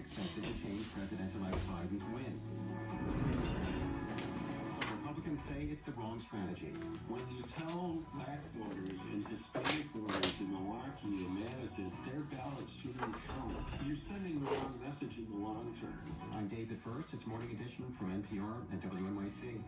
expected to change President-elect Biden's win. Republicans say it's the wrong strategy. When you tell black voters and Hispanic voters in Milwaukee and Madison their ballots shouldn't count, you're sending the wrong message in the long term. I'm David First. It's Morning Edition from NPR and WNYC.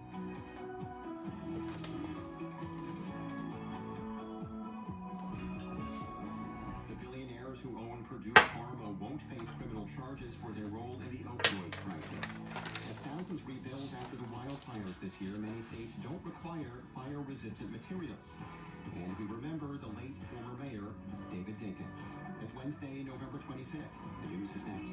The billionaires who own Purdue Pharma won't face criminal charges for their role in the opioid crisis. As thousands rebuild after the wildfires this year, many states don't require fire-resistant materials. And we remember the late former mayor, David Dinkins. It's Wednesday, November 25th. The news is next.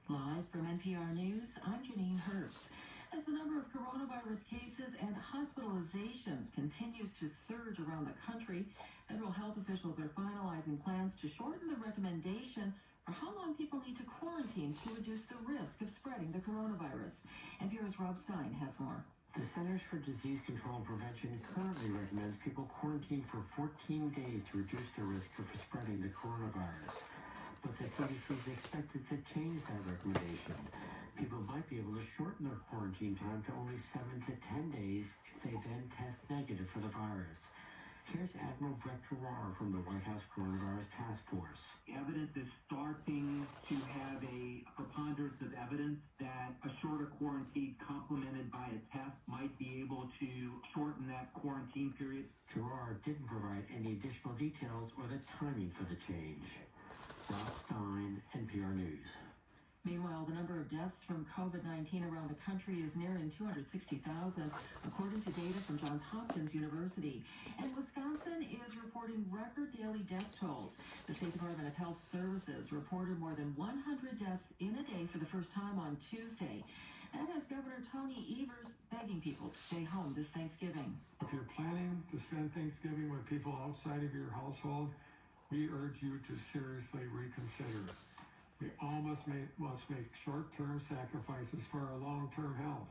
Live from NPR News, I'm Janine Hurst. As the number of coronavirus cases and hospitalizations continues to surge around the country, federal health officials are finalizing plans to shorten the recommendation for how long people need to quarantine to reduce the risk of spreading the coronavirus. NPR's Rob Stein has more. The Centers for Disease Control and Prevention currently recommends people quarantine for 14 days to reduce the risk of spreading the coronavirus. But the CDC is expected to change that recommendation. People might be able to shorten their quarantine time to only 7 to 10 days if they then test negative for the virus. Here's Admiral Brett Giroir from the White House Coronavirus Task Force. Evidence is starting to have a preponderance of evidence that a shorter quarantine complemented by a test might be able to shorten that quarantine period. Giroir didn't provide any additional details or the timing for the change. Rob Stein, NPR News. Meanwhile, the number of deaths from COVID-19 around the country is nearing 260,000, according to data from Johns Hopkins University. And Wisconsin is reporting record daily death tolls. The State Department of Health Services reported more than 100 deaths in a day for the first time on Tuesday. That has Governor Tony Evers begging people to stay home this Thanksgiving. If you're planning to spend Thanksgiving with people outside of your household, we urge you to seriously reconsider. We all must make short-term sacrifices for our long-term health.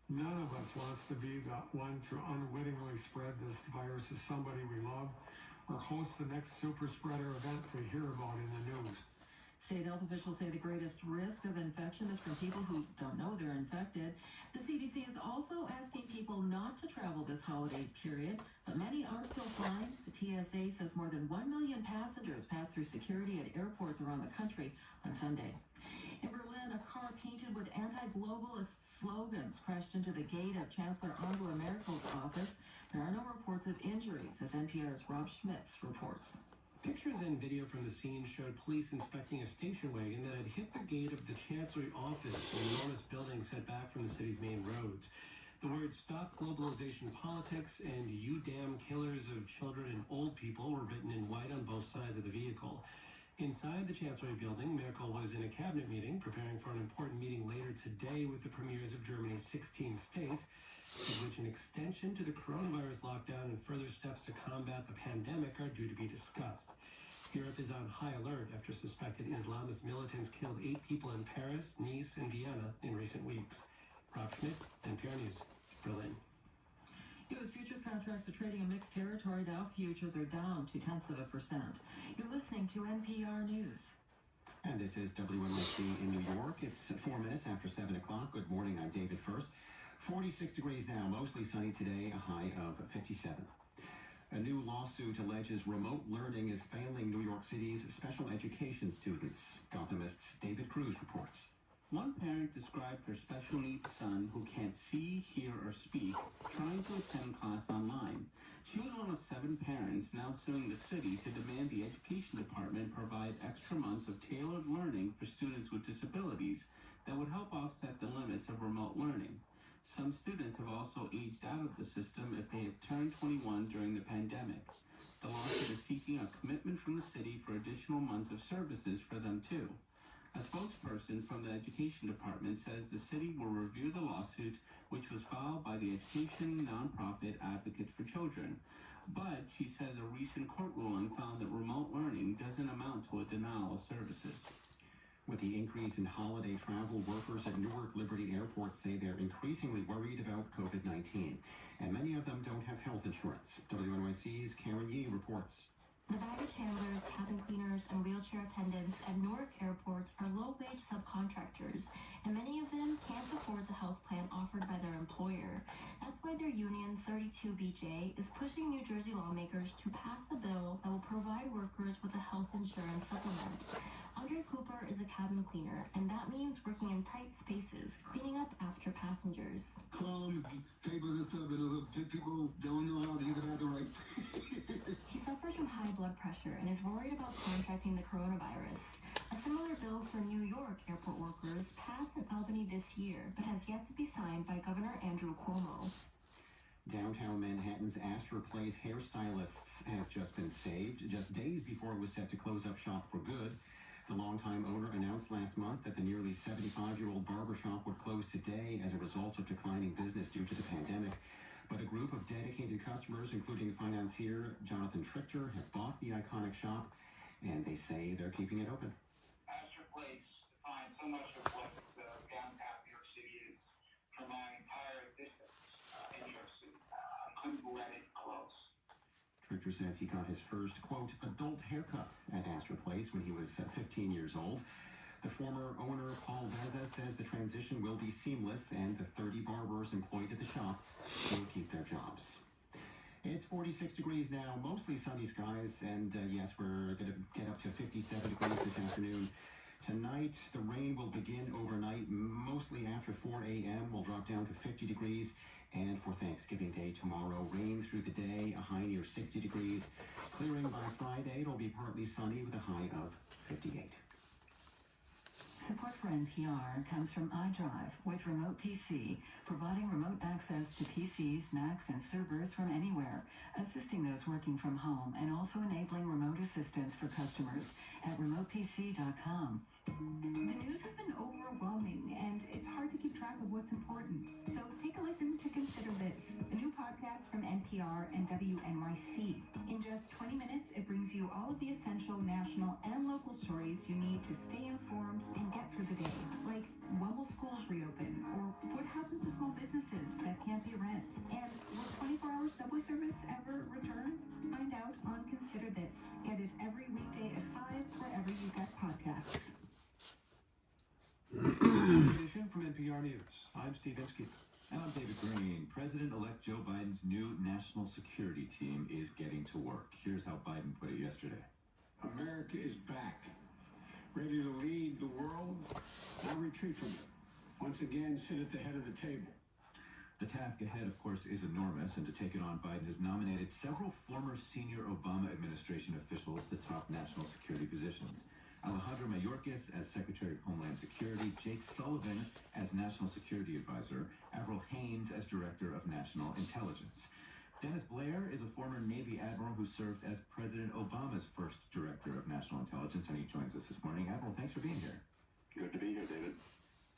None of us wants to be the one to unwittingly spread this virus to somebody we love or host the next super spreader event we hear about in the news. State health officials say the greatest risk of infection is from people who don't know they're infected. The CDC is also asking people not to travel this holiday period, but many are still flying. The TSA says more than 1 million passengers passed through security at airports around the country on Sunday. In Berlin, a car painted with anti-globalist slogans crashed into the gate of Chancellor Angela Merkel's office. There are no reports of injuries, as NPR's Rob Schmitz reports. Pictures and video from the scene showed police inspecting a station wagon that had hit the gate of the Chancellery office, an enormous building set back from the city's main roads. The words "Stop Globalization Politics" and "You Damn Killers of Children and Old People" were written in white on both sides of the vehicle. Inside the Chancellery building, Merkel was in a cabinet meeting, preparing for an important meeting later today with the premiers of Germany's 16 states, in which an extension to the coronavirus lockdown and further steps to combat the pandemic are due to be discussed. Europe is on high alert after suspected Islamist militants killed 8 people in Paris, Nice, and Vienna in recent weeks. Rob Schmidt, NPR News, Berlin. U.S. futures contracts are trading in mixed territory. Dow futures are down 0.2%. You're listening to NPR News. And this is WNYC in New York. It's 4 minutes after 7 o'clock. Good morning. I'm David First. 46 degrees now, mostly sunny today, a high of 57. A new lawsuit alleges remote learning is failing New York City's special education students. Gothamist's David Cruz reports. One parent described her special needs son, who can't see, hear, or speak, trying to attend class online. She was one of 7 parents now suing the city to demand the education department provide extra months of tailored learning for students with disabilities that would help offset the limits of remote learning. Some students have also aged out of the system if they have turned 21 during the pandemic. The lawsuit is seeking a commitment from the city for additional months of services for them too. A spokesperson from the Education Department says the city will review the lawsuit, which was filed by the education nonprofit Advocates for Children. But she says a recent court ruling found that remote learning doesn't amount to a denial of services. With the increase in holiday travel, workers at Newark Liberty Airport say they're increasingly worried about COVID-19, and many of them don't have health insurance. WNYC's Karen Yee reports. The baggage handlers, cabin cleaners, and wheelchair attendants at Newark airports are low-wage subcontractors, and many of them can't afford the health plan offered by their employer. That's why their union, 32BJ, is pushing New Jersey lawmakers to pass a bill that will provide workers with a health insurance supplement. Andre Cooper is a cabin cleaner, and that means working in tight spaces, cleaning up after passengers. Crumbs, papers and stuff, and people don't know how to use it out the right. He suffers from high blood pressure and is worried about contracting the coronavirus. A similar bill for New York airport workers passed in Albany this year, but has yet to be signed by Governor Andrew Cuomo. Downtown Manhattan's Astor Place Hairstylists has just been saved, just days before it was set to close up shop for good. The longtime owner announced last month that the nearly 75-year-old barbershop would close today as a result of declining business due to the pandemic. But a group of dedicated customers, including financier Jonathan Trichter, have bought the iconic shop, and they say they're keeping it open. Astor Place defines so much of what downtown New York City is for my entire existence in New York City. I couldn't let it close. Trichter says he got his first, quote, adult haircut at Astor Place when he was 15 years old. The former owner, Paul Veza, says the transition will be seamless and the 30 barbers employed at the shop will keep their jobs. It's 46 degrees now, mostly sunny skies, and yes, we're going to get up to 57 degrees this afternoon. Tonight, the rain will begin overnight, mostly after 4 a.m. We'll drop down to 50 degrees. And for Thanksgiving Day tomorrow, rain through the day, a high near 60 degrees. Clearing by Friday, it'll be partly sunny with a high of 58. Support for NPR comes from iDrive with Remote PC, providing remote access to PCs, Macs, and servers from anywhere, assisting those working from home, and also enabling remote assistance for customers at remotepc.com. The news has been overwhelming, and it's hard to keep track of what's important. So take a listen to Consider This, a new podcast from NPR and WNYC. In just 20 minutes, it brings you all of the essential national and local stories you need to stay informed and get through the day, like when will schools reopen, or what happens to small businesses that can't pay rent, and will 24-hour subway service ever return? Find out on Consider This. Get it every weekday at 5 wherever you get podcasts. Edition from NPR News. I'm Steve Inskeep. And I'm David Green. President-elect Joe Biden's new national security team is getting to work. Here's how Biden put it yesterday. America is back, ready to lead the world, not retreat from it. Once again, sit at the head of the table. The task ahead, of course, is enormous, and to take it on, Biden has nominated several former senior Obama administration officials to top national security positions. Alejandro Mayorkas as Secretary of Homeland Security, Jake Sullivan as National Security Advisor, Avril Haines as Director of National Intelligence. Dennis Blair is a former Navy admiral who served as President Obama's first Director of National Intelligence, and he joins us this morning. Admiral, thanks for being here. Good to be here, David.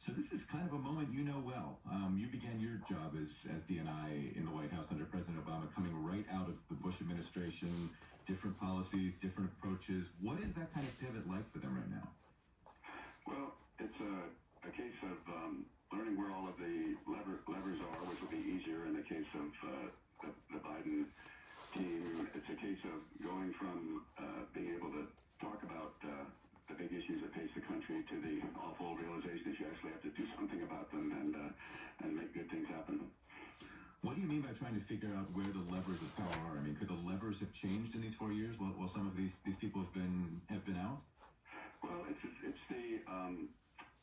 So this is kind of a moment you know well. You began your job as DNI in the White House under President Obama, coming right out of the Bush administration, different policies, different approaches. What is that kind of pivot like for them right now? Well, it's a case of learning where all of the levers are, which will be easier in the case of the Biden team. It's a case of going from being able to talk about the big issues that face the country to the awful realization that you actually have to do something about them and make good things happen. What do you mean by trying to figure out where the levers of power are? I mean, could the levers have changed in these 4 years while some of these people have been out? Well, it's the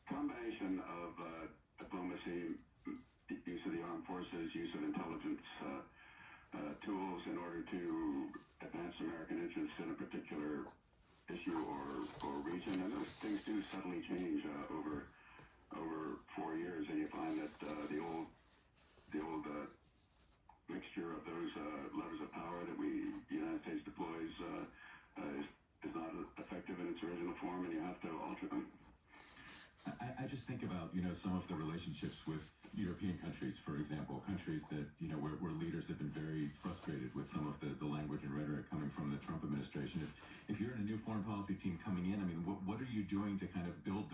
combination of diplomacy, use of the armed forces, use of intelligence tools in order to advance American interests in a particular issue or region, and those things do subtly change over 4 years, and you find that the old mixture of those levers of power that the United States deploys is not effective in its original form, and you have to alter them. I just think about, some of the relationships with European countries, for example, countries that, where leaders have been very frustrated with some of the language and rhetoric coming from the Trump administration. If you're in a new foreign policy team coming in, I mean, what are you doing to kind of build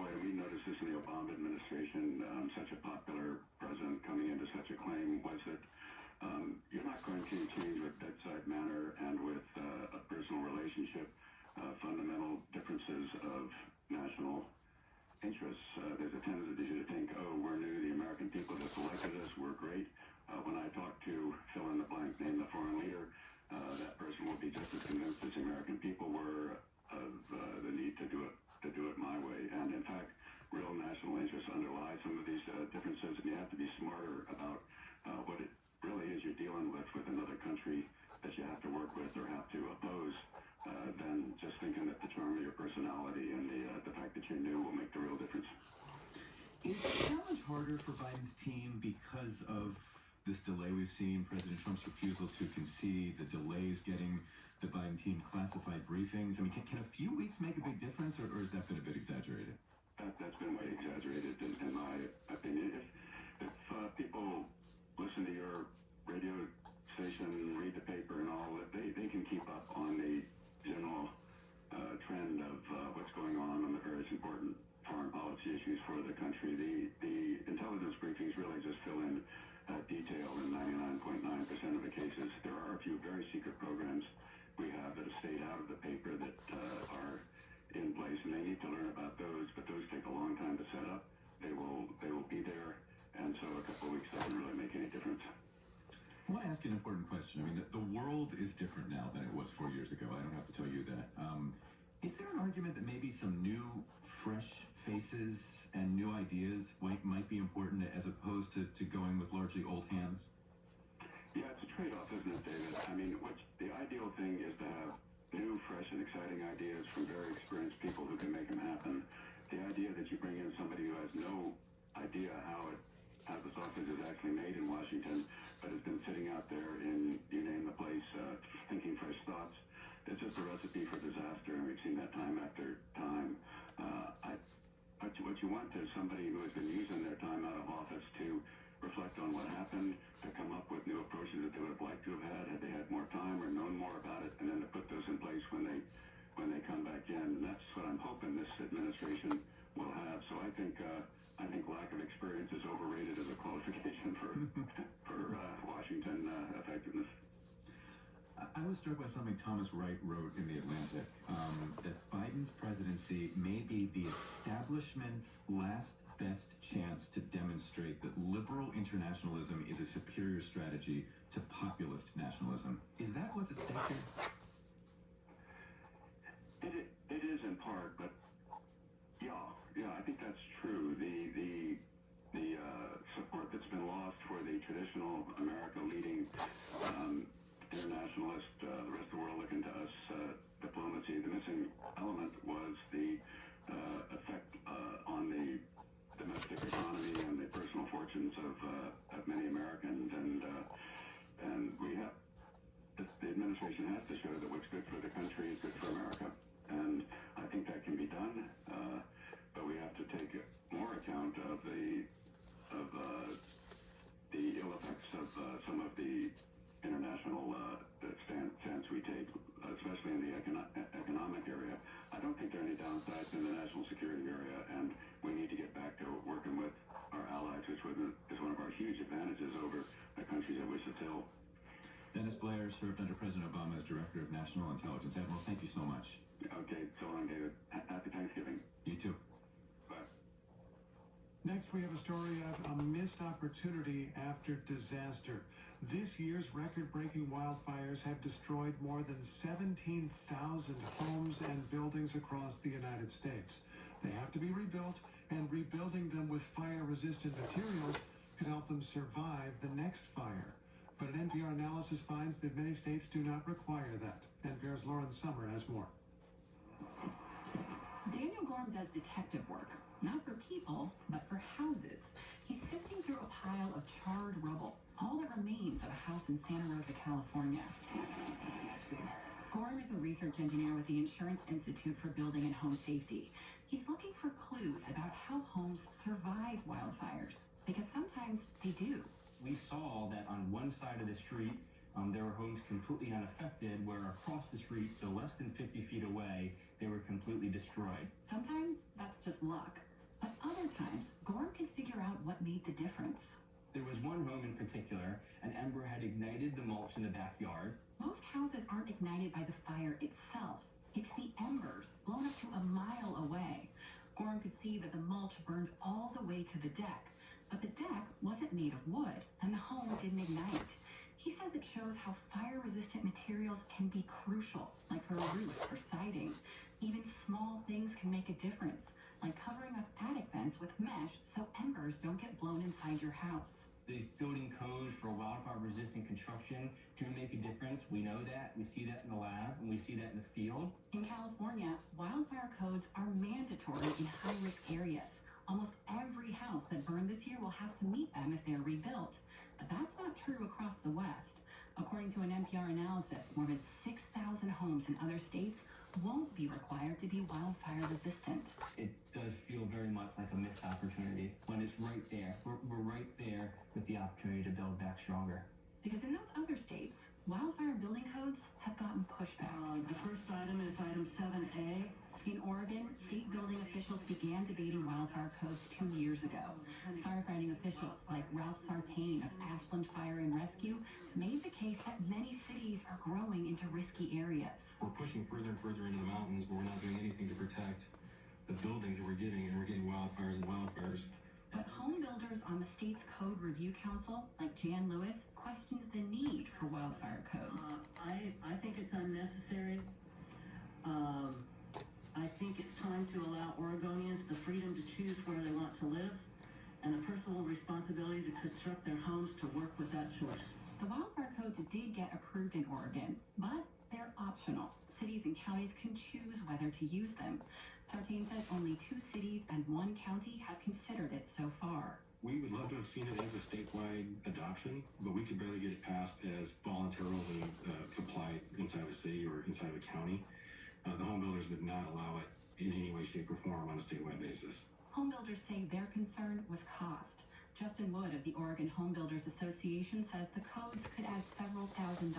boy, we noticed this in the Obama administration, such a popular president coming into such a claim was that you're not going to change with bedside manner and with a personal relationship fundamental differences of national interests. There's a tendency to think, oh, we're new, the American people just elected us, we're great. When I talk to fill in the blank, name the foreign leader, that person will be just as convinced as the American people were of the need to do it my way. And in fact, real national interests underlie some of these differences, and you have to be smarter about what it really is you're dealing with another country that you have to work with or have to oppose, than just thinking that the charm of your personality and the fact that you're new will make the real difference. Is the challenge harder for Biden's team because of this delay we've seen, President Trump's refusal to concede, the delays getting the Biden team classified briefings? I mean, can a few weeks make a big difference, or has that been a bit exaggerated? That's been way exaggerated, in my opinion. If people listen to your radio station, read the paper and all, they can keep up on the general trend of what's going on the various important foreign policy issues for the country. The intelligence briefings really just fill in detail in 99.9% of the cases. There are a few very secret programs we have that have stayed out of the paper that are in place, and they need to learn about those, but those take a long time to set up. They will be there, and so a couple of weeks doesn't really make any difference. I want to ask you an important question. I mean, the world is different now than it was 4 years ago. I don't have to tell you that. Is there an argument that maybe some new, fresh faces and new ideas might be important as opposed to going with largely old hands? Yeah, it's a trade-off, isn't it, David? I mean, the ideal thing is to have new, fresh, and exciting ideas from very experienced people who can make them happen. The idea that you bring in somebody who has no idea how the sausage is actually made in Washington, but has been sitting out there in, you name the place, thinking fresh thoughts, it's just a recipe for disaster, and we've seen that time after time. What you want is somebody who has been using their time out of office to reflect on what happened, to come up with new approaches that they would have liked to have had they had more time or known more about it, and then to put those in place when they come back in. And that's what I'm hoping this administration will have. So I think lack of experience is overrated as a qualification for Washington effectiveness. I was struck by something Thomas Wright wrote in The Atlantic, that Biden's presidency may be the establishment's last best chance to demonstrate that liberal internationalism is a superior strategy to populist nationalism. Is that what's at stake here? It is in part, but yeah, I think that's true. The support that's been lost for the traditional America leading internationalist, the rest of the world looking to us diplomacy, the missing element was the effect on the domestic economy and the personal fortunes of many Americans, and we have the administration has to show that what's good for the country is good for America, and I think that can be done, but we have to take more account of the ill effects of some of the international stance we take, especially in the economic area. I don't think there are any downsides in the national security area, and we need to get back to working with our allies, which is one of our huge advantages over the countries that wish us ill. Dennis Blair served under President Obama as Director of National Intelligence. Admiral, thank you so much. Okay, so long, David. Happy Thanksgiving. You too. Bye. Next, we have a story of a missed opportunity after disaster. This year's record-breaking wildfires have destroyed more than 17,000 homes and buildings across the United States. They have to be rebuilt, and rebuilding them with fire-resistant materials could help them survive the next fire. But an NPR analysis finds that many states do not require that. NPR's Lauren Summer has more. Daniel Gorm does detective work, not for people, but for houses. He's sifting through a pile of charred rubble, all that remains of a house in Santa Rosa, California. Gorm is a research engineer with the Insurance Institute for Building and Home Safety. He's looking for clues about how homes survive wildfires, because sometimes they do. We saw that on one side of the street, there were homes completely unaffected, where across the street, so less than 50 feet away, they were completely destroyed. Sometimes that's just luck. out what made the difference. There was one home in particular, an ember had ignited the mulch in the backyard. Most houses aren't ignited by the fire itself. It's the embers, blown up to a mile away. Gorham could see that the mulch burned all the way to the deck, but the deck wasn't made of wood, and the home didn't ignite. He says it shows how fire-resistant materials can be crucial, like for a roof or siding. Even small things can make a difference, like covering up attic vents with mesh so embers don't get blown inside your house. The building codes for wildfire-resistant construction do make a difference. We know that. We see that in the lab, and we see that in the field. In California, wildfire codes are mandatory in high-risk areas. Almost every house that burned this year will have to meet them if they're rebuilt. But that's not true across the West. According to an NPR analysis, more than 6,000 homes in other states won't be required to be wildfire resistant. It does feel very much like a missed opportunity when it's right there. We're right there with the opportunity to build back stronger. Because in those other states, wildfire building codes have gotten pushback. The first item is item 7A. In Oregon, state building officials began debating wildfire codes 2 years ago. Firefighting officials like Ralph Sartain of Ashland Fire and Rescue made the case that many cities are growing into risky areas. We're pushing further and further into the mountains, but we're not doing anything to protect the buildings that we're getting, and we're getting wildfires and wildfires. But home builders on the state's Code Review Council, like Jan Lewis, questions the need for wildfire codes. I think it's unnecessary. I think it's time to allow Oregonians the freedom to choose where they want to live and the personal responsibility to construct their homes to work with that choice. The wildfire codes did get approved in Oregon, but they're optional. Cities and counties can choose whether to use them. Sartain says only 2 cities and 1 county have considered it so far. We would love to have seen it as a statewide adoption, but we could barely get it passed as voluntarily complied inside of a city or inside of a county. The home builders would not allow it in any way, shape, or form on a statewide basis. Home builders say their concern was cost. Justin Wood of the Oregon Home Builders Association says the codes could add several $1,000s.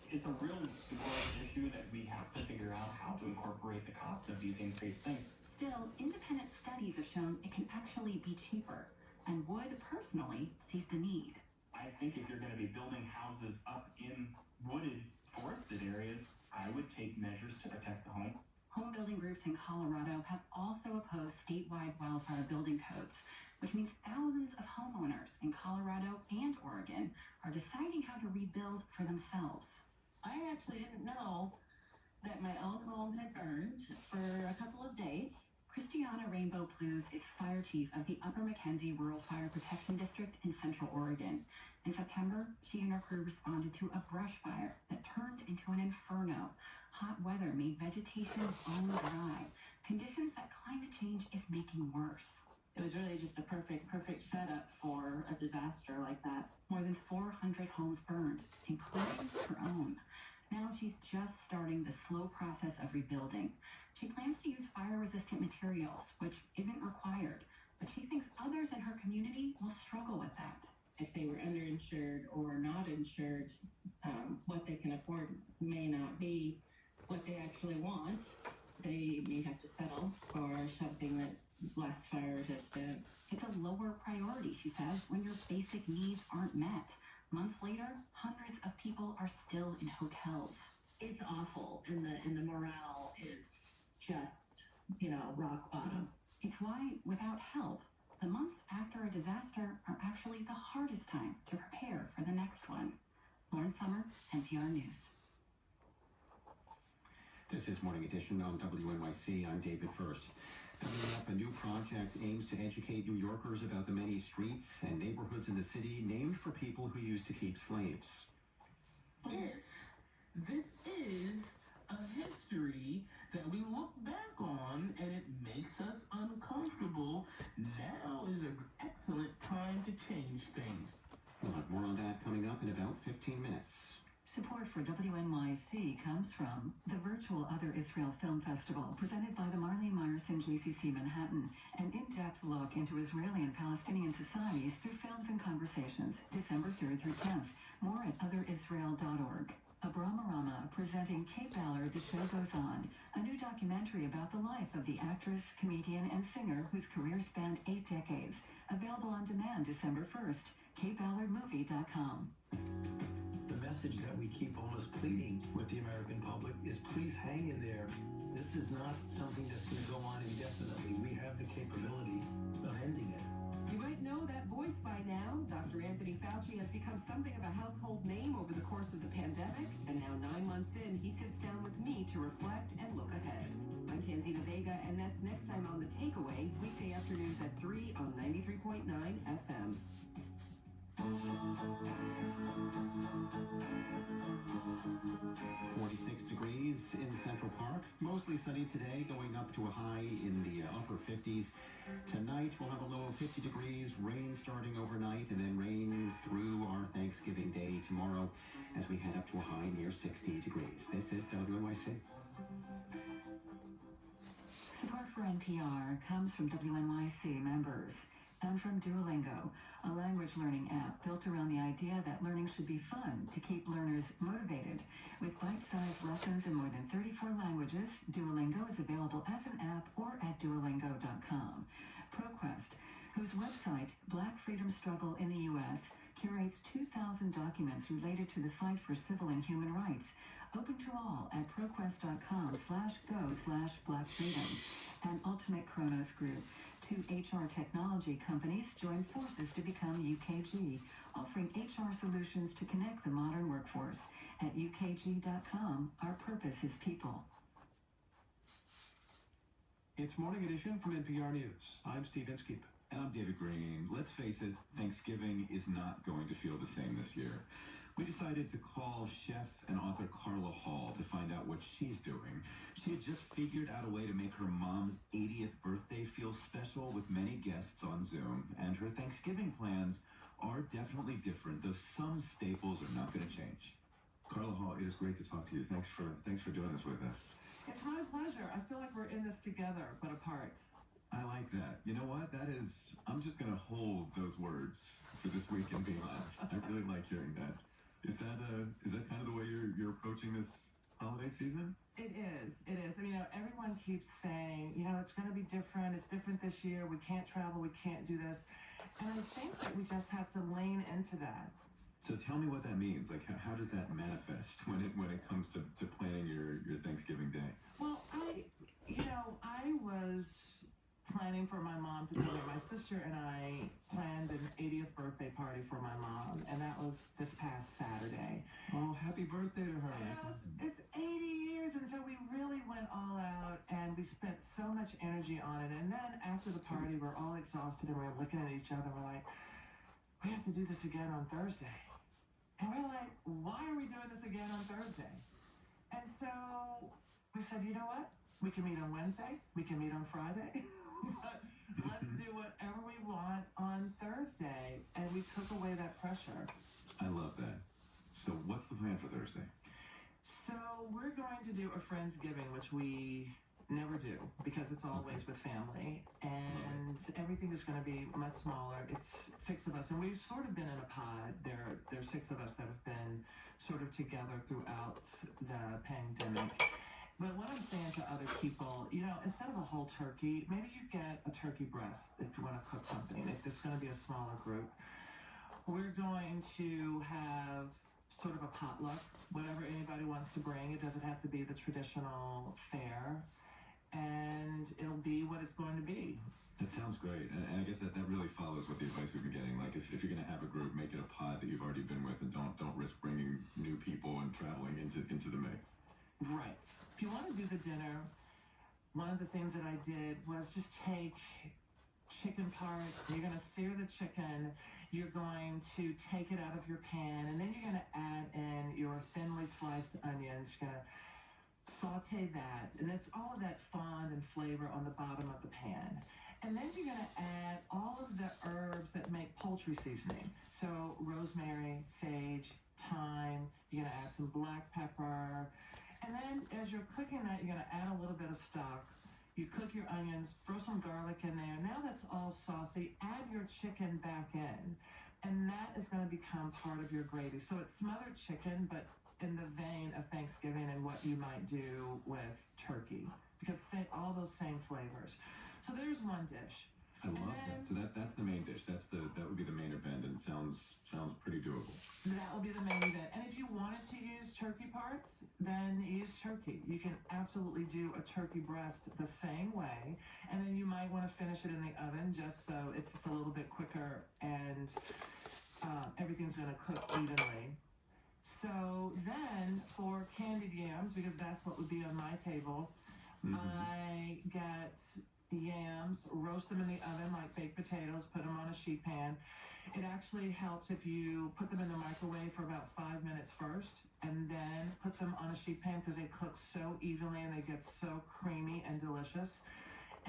It's a real world issue that we have to figure out how to incorporate the cost of these increased things. Still, independent studies have shown it can actually be cheaper, and Wood personally sees the need. I think if you're going to be building houses up in wooded, forested areas, I would take measures to protect the home. Home building groups in Colorado have also opposed statewide wildfire building codes, which means thousands of homeowners in Colorado and Oregon are deciding how to rebuild for themselves. I actually didn't know that my own home had burned for a couple of days. Christiana Rainbow Blues is fire chief of the Upper Mackenzie Rural Fire Protection District in Central Oregon. In September, she and her crew responded to a brush fire that turned into an inferno. Hot weather made vegetation bone dry, conditions that climate change is making worse. It was really just a perfect setup for a disaster like that. More than 400 homes burned, including her own. Now she's just starting the slow process of rebuilding. She plans to use fire-resistant materials, which isn't required, but she thinks others in her community will struggle with that. If they were underinsured or not insured, what they can afford may not be what they actually want. They may have to settle for something that's less fire resistant. It's a lower priority, she says, when your basic needs aren't met. Months later, hundreds of people are still in hotels. It's awful, and the morale is just, rock bottom. It's why, without help, the months after a disaster are actually the hardest time to prepare for the next one. Lauren Summer, NPR News. This is Morning Edition on WNYC. I'm David First. Coming up, a new project aims to educate New Yorkers about the many streets and neighborhoods in the city named for people who used to keep slaves. This is a history that we look back on and it makes us uncomfortable. Now is an excellent time to change things. We'll have more on that coming up in about 15 minutes. Support for WNYC comes from the virtual Other Israel Film Festival, presented by the Marlene Meyerson GCC Manhattan, an in-depth look into Israeli and Palestinian societies through films and conversations, December 3rd through 10th. More at otherisrael.org. Abramarama presenting Kate Ballard, The Show Goes On, a new documentary about the life of the actress, comedian, and singer whose career spanned 8 decades. Available on again December 1st. KBallardMovie.com. The message that we keep almost pleading with the American public is please hang in there. This is not something that's going to go on indefinitely. We have the capability of ending it. You might know that voice by now. Dr. Anthony Fauci has become something of a household name over the course of the pandemic, and now 9 months in, he sits down with me to reflect and look ahead. I'm Tanzina Vega, and that's next time on The Takeaway, weekday afternoons at 3 on 93.9 FM. 46 degrees in Central Park. Mostly sunny today, going up to a high in the upper 50s. Tonight, we'll have a low of 50 degrees, rain starting overnight, and then rain through our Thanksgiving Day tomorrow as we head up to a high near 60 degrees. This is WNYC. Support for NPR comes from WNYC members and from Duolingo, a language learning app built around the idea that learning should be fun to keep learners motivated. With bite-sized lessons in more than 34 languages, Duolingo is available as an app or at duolingo.com. ProQuest, whose website, Black Freedom Struggle in the U.S., curates 2,000 documents related to the fight for civil and human rights, open to all at proquest.com/go/blackfreedom. And Ultimate Kronos Group, two HR technology companies join forces to become UKG, offering HR solutions to connect the modern workforce. At ukg.com, our purpose is people. It's Morning Edition from NPR News. I'm Steve Inskeep. And I'm David Green. Let's face it, Thanksgiving is not going to feel the same this year. We decided to call chef and author Carla Hall to find out what she's doing. She had just figured out a way to make her mom's 80th birthday feel special with many guests on Zoom, and her Thanksgiving plans are definitely different, though some staples are not going to change. Carla Hall, it is great to talk to you. Thanks for doing this with us. It's my pleasure. I feel like we're in this together, but apart. I like that. You know what? I'm just going to hold those words for this week and beyond. I really like hearing that. Is that kind of the way you're approaching this holiday season? It is. I mean, everyone keeps saying, it's going to be different. It's different this year. We can't travel. We can't do this. And I think that we just have to lean into that. So tell me what that means. Like, how does that manifest when it comes to planning your Thanksgiving Day? Well, I was planning for my mom to be there. My sister and I planned an 80th birthday party for my mom, and that was this past Saturday. Oh, happy birthday to her. It's 80 years, and so we really went all out, and we spent so much energy on it. And then after the party, we're all exhausted, and we're looking at each other, we're like, we have to do this again on Thursday. And we're like, why are we doing this again on Thursday? And so we said, you know what? We can meet on Wednesday. We can meet on Friday. But let's do whatever we want on Thursday. And we took away that pressure. I love that. So what's the plan for Thursday? So we're going to do a Friendsgiving, which we never do because it's always with family. And everything is going to be much smaller. It's 6 of us. And we've sort of been in a pod. There's 6 of us that have been sort of together throughout the pandemic. But what I'm saying to other people, instead of a whole turkey, maybe you get a turkey breast if you want to cook something. If it's going to be a smaller group, we're going to have sort of a potluck, whatever anybody wants to bring. It doesn't have to be the traditional fare, and it'll be what it's going to be. That sounds great, and I guess that really follows what the advice we've been getting. Like, if you're going to have a group, make it a pod that you've already been with, and don't risk bringing new people and traveling into the mix. Right. If you want to do the dinner, one of the things that I did was just take chicken parts. You're going to sear the chicken. You're going to take it out of your pan, and then you're going to add in your thinly sliced onions. You're going to saute that, and it's all of that fond and flavor on the bottom of the pan. And then you're going to add all of the herbs that make poultry seasoning. So rosemary, sage, thyme. You're going to add some black pepper. And then as you're cooking that, you're going to add a little bit of stock. You cook your onions, throw some garlic in there. Now that's all saucy. Add your chicken back in. And that is going to become part of your gravy. So it's smothered chicken, but in the vein of Thanksgiving and what you might do with turkey. Because all those same flavors. So there's one dish. I love that. So that's the main dish. That would be the use turkey. You can absolutely do a turkey breast the same way, and then you might want to finish it in the oven just so it's just a little bit quicker and everything's going to cook evenly. So then for candied yams, because that's what would be on my table, I get yams, roast them in the oven like baked potatoes, put them on a sheet pan. It actually helps if you put them in the microwave for about 5 minutes first and then put them on a sheet pan because they cook so evenly and they get so creamy and delicious.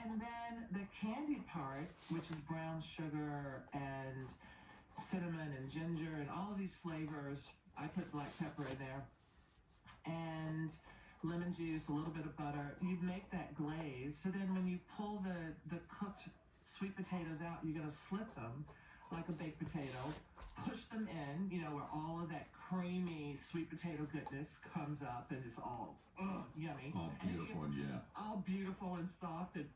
And then the candied part, which is brown sugar and cinnamon and ginger and all of these flavors, I put black pepper in there, and lemon juice, a little bit of butter. You make that glaze, so then when you pull the cooked sweet potatoes out, you're going to slit them like a baked potato, push them in, where all of that creamy sweet potato goodness comes up and it's all yummy. All beautiful and yeah. All beautiful and soft and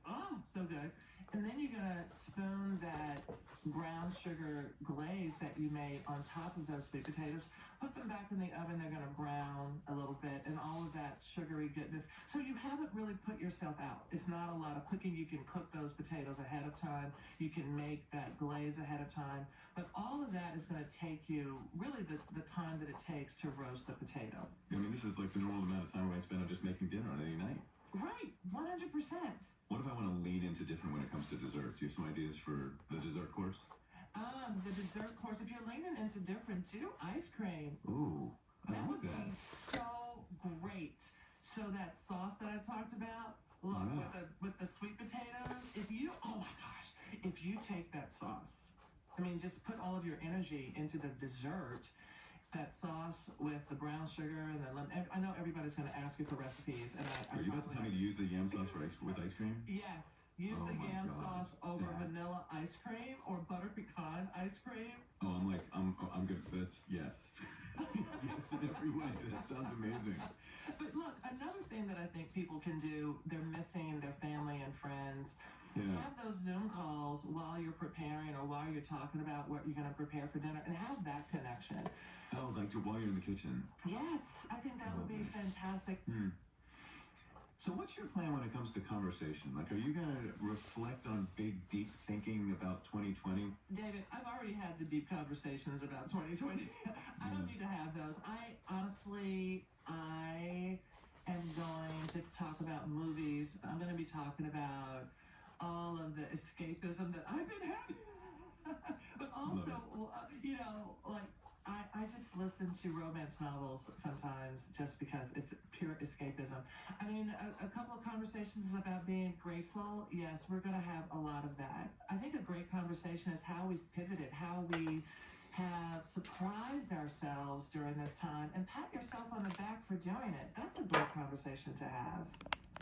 so good. And then you're going to spoon that brown sugar glaze that you made on top of those sweet potatoes. Put them back in the oven. They're going to brown a little bit and all of that sugary goodness. So you haven't really put yourself out. It's not a lot of cooking. You can cook those potatoes ahead of time. You can make that glaze ahead of time. But all of that is going to take you really the time that it takes to roast the potato. I mean, this is like the normal amount of time I spend on just making dinner on any night. Right, 100%. What if I want to lean into different when it comes to desserts? Do you have some ideas for the dessert course? The dessert course, if you're leaning into different, do ice cream. Ooh, I That like would that. be so great. So that sauce that I talked about, look, with the sweet potatoes, if you take that sauce, I mean, just put all of your energy into the dessert, that sauce with the brown sugar and the lemon. I know everybody's going to ask you for recipes, and Are you about to tell me to use the yam sauce with ice cream? Yes. Use Oh the my yam God. sauce over vanilla ice cream or butter pecan ice cream. Oh, I'm good. That's yes. Yes, in every way. That sounds amazing. But look, another thing that I think people can do, they're missing their family and friends. Yeah. Have those Zoom calls while you're preparing or while you're talking about what you're going to prepare for dinner and have that connection. Oh, like while you're in the kitchen. Yes, I think that would be fantastic. So what's your plan when it comes to conversation? Like, are you going to reflect on big, deep thinking about 2020? David, I've already had the deep conversations about 2020. I don't need to have those. I am going to talk about movies. I'm going to be talking about all of the escapism that I've been having. But also, I just listen to romance novels sometimes just because it's pure escapism. I mean, a couple of conversations about being grateful. Yes, we're going to have a lot of that. I think a great conversation is how we've pivoted, how we have surprised ourselves during this time, and pat yourself on the back for doing it. That's a great conversation to have.